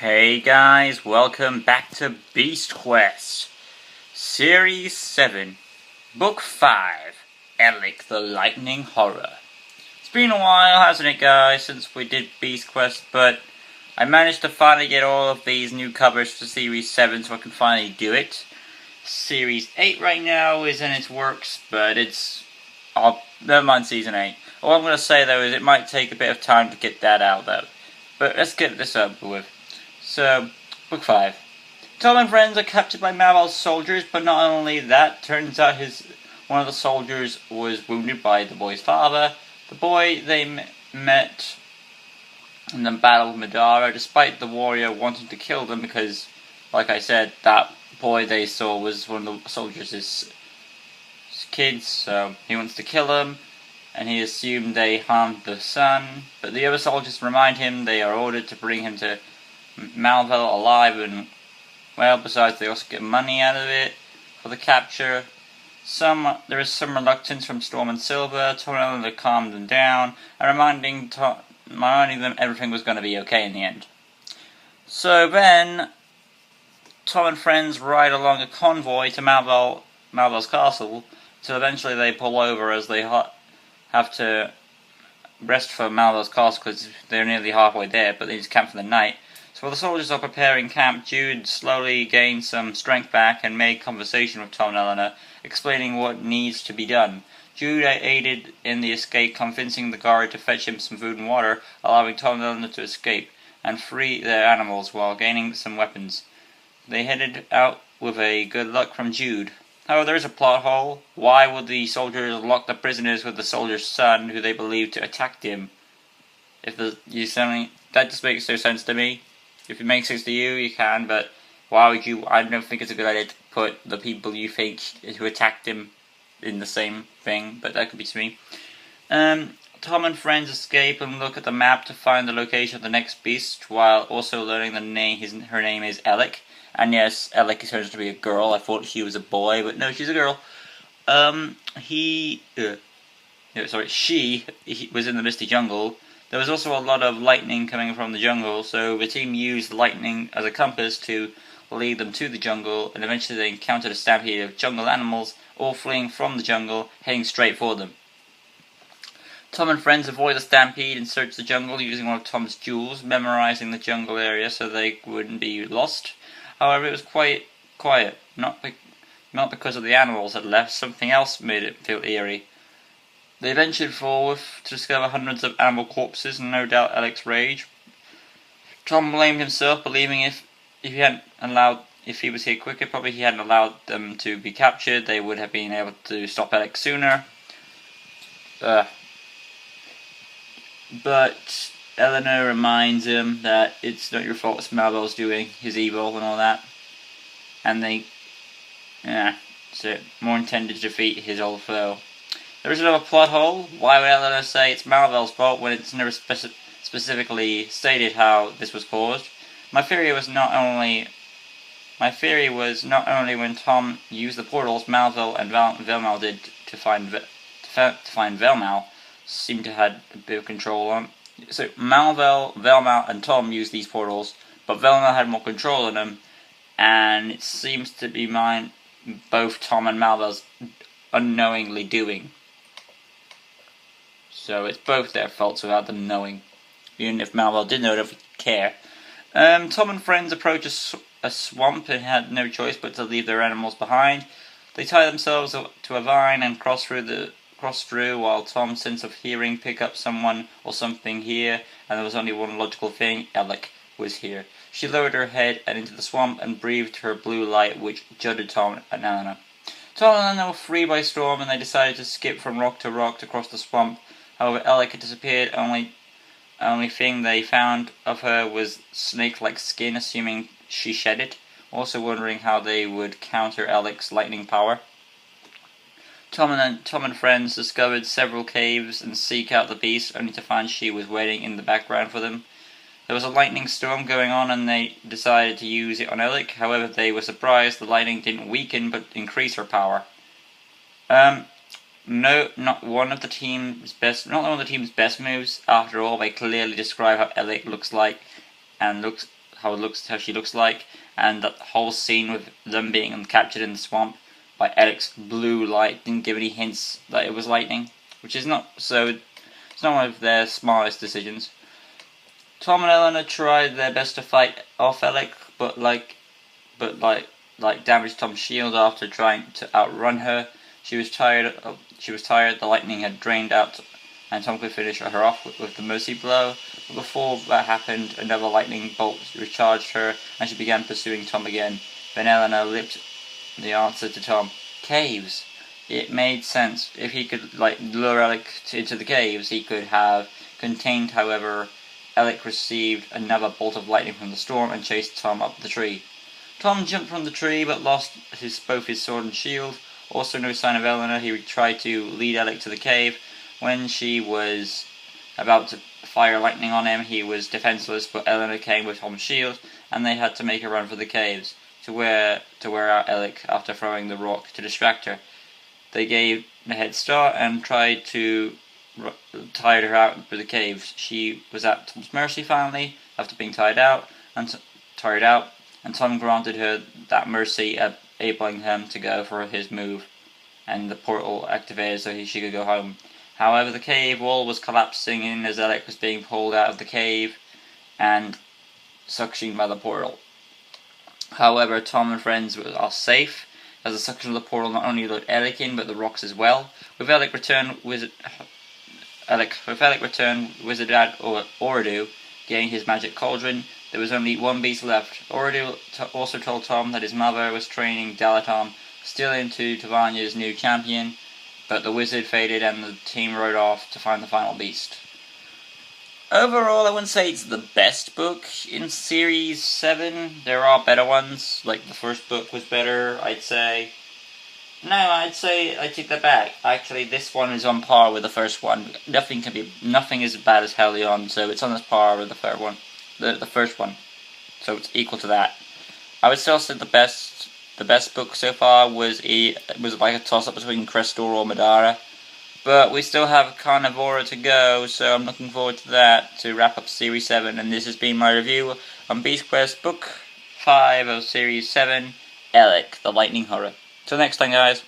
Hey guys, welcome back to Beast Quest, Series 7, Book 5, Ellik the Lightning Horror. It's been a while, hasn't it guys, since we did Beast Quest, but I managed to finally get all of these new covers for Series 7 so I can finally do it. Series 8 right now is in its works, but never mind Season 8. All I'm going to say though is it might take a bit of time to get that out though. But let's get this over with. So, Book 5. Tom and friends are captured by Marvel's soldiers, but not only that, turns out one of the soldiers was wounded by the boy's father. The boy they met in the Battle of Madara, despite the warrior wanting to kill them because, like I said, that boy they saw was one of the soldiers' kids, so he wants to kill him, and he assumed they harmed the son, but the other soldiers remind him they are ordered to bring him to Malvel alive, and well, besides they also get money out of it for the capture. There is some reluctance from Storm and Silver, telling them to calm them down, and reminding them everything was going to be okay in the end. So then, Tom and friends ride along a convoy to Malvel's castle, till eventually they pull over as they have to rest for Malvel's castle because they're nearly halfway there, but they just camp for the night. So while the soldiers are preparing camp, Jude slowly gains some strength back and made conversation with Tom and Eleanor, explaining what needs to be done. Jude aided in the escape, convincing the guard to fetch him some food and water, allowing Tom and Eleanor to escape and free their animals while gaining some weapons. They headed out with a good luck from Jude. However, there is a plot hole. Why would the soldiers lock the prisoners with the soldier's son, who they believe to attack him? That just makes no sense to me. If it makes sense to you, you can, but why would you? I don't think it's a good idea to put the people you think who attacked him in the same thing, but that could be to me. Tom and friends escape and look at the map to find the location of the next beast, while also learning her name is Ellik. And yes, Ellik turns to be a girl. I thought she was a boy, but no, she's a girl. She was in the misty jungle. There was also a lot of lightning coming from the jungle, so the team used lightning as a compass to lead them to the jungle, and eventually they encountered a stampede of jungle animals, all fleeing from the jungle, heading straight for them. Tom and friends avoid the stampede and search the jungle using one of Tom's jewels, memorizing the jungle area so they wouldn't be lost. However, it was quite quiet, not because of the animals had left. Something else made it feel eerie. They ventured forward to discover hundreds of animal corpses and no doubt Ellik's rage. Tom blamed himself, believing if he was here quicker, probably he hadn't allowed them to be captured, they would have been able to stop Ellik sooner. But Eleanor reminds him that it's not your fault, it's Malvel's doing, he's evil and all that. And more intended to defeat his old foe. There is another plot hole. Why would Eleanor say it's Malvel's fault when it's never specifically stated how this was caused? My theory was not only when Tom used the portals Malvel and Velmal did to find Velmal seemed to have a bit of control on. So Malvel, Velmal, and Tom used these portals, but Velmal had more control on them, and it seems to be both Tom and Malvel's unknowingly doing. So it's both their faults without them knowing. Even if Malvel did know, they don't care. Tom and friends approach a swamp and had no choice but to leave their animals behind. They tie themselves to a vine and cross through while Tom's sense of hearing pick up someone or something here, and there was only one logical thing: Ellik was here. She lowered her head and into the swamp and breathed her blue light, which judged Tom and Eleanor. Tom and Eleanor were free by Storm, and they decided to skip from rock to rock to cross the swamp. However, Ellik had disappeared. Only thing they found of her was snake-like skin, assuming she shed it. Also wondering how they would counter Ellik's lightning power. Tom and friends discovered several caves and seek out the beast, only to find she was waiting in the background for them. There was a lightning storm going on, and they decided to use it on Ellik. However, they were surprised the lightning didn't weaken but increase her power. Not one of the team's best moves. After all, they clearly describe how Ellik looks like and looks how she looks like, and that whole scene with them being captured in the swamp by Ellik's blue light didn't give any hints that it was lightning, which is not so. It's not one of their smartest decisions. Tom and Eleanor tried their best to fight off Ellik, but damaged Tom's shield after trying to outrun her. She was tired. The lightning had drained out, and Tom could finish her off with the mercy blow. But before that happened, another lightning bolt recharged her, and she began pursuing Tom again. Then Eleanor lipped the answer to Tom: caves. It made sense. If he could lure Ellik into the caves, he could have contained. However, Ellik received another bolt of lightning from the storm and chased Tom up the tree. Tom jumped from the tree but lost both his sword and shield. Also no sign of Eleanor. He tried to lead Ellik to the cave. When she was about to fire lightning on him, he was defenseless, but Eleanor came with Tom's shield, and they had to make a run for the caves to wear out Ellik after throwing the rock to distract her. They gave a head start and tried to tire her out for the caves. She was at Tom's mercy finally after being tired out, and Tom granted her that mercy, enabling him to go for his move, and the portal activated so she could go home. However, the cave wall was collapsing in as Ellik was being pulled out of the cave and suctioned by the portal. However, Tom and friends are safe, as the suction of the portal not only let Ellik in, but the rocks as well. With Ellik returned, Wizard Dad Oridu gained his magic cauldron. There was only one beast left. Oridu also told Tom that his mother was training Dalatom still into Tavania's new champion, but the wizard faded and the team rode off to find the final beast. Overall, I wouldn't say it's the best book in Series 7. There are better ones, like the first book was better, I'd say. No, I take that back. Actually, this one is on par with the first one. Nothing is as bad as Hellion, so it's on this par with the third one. The first one. So it's equal to that. I would still say the best book so far was like a toss-up between Crestor or Madara. But we still have Carnivora to go, so I'm looking forward to that to wrap up Series 7. And this has been my review on Beast Quest Book 5 of Series 7, Ellik, the Lightning Horror. Till next time, guys.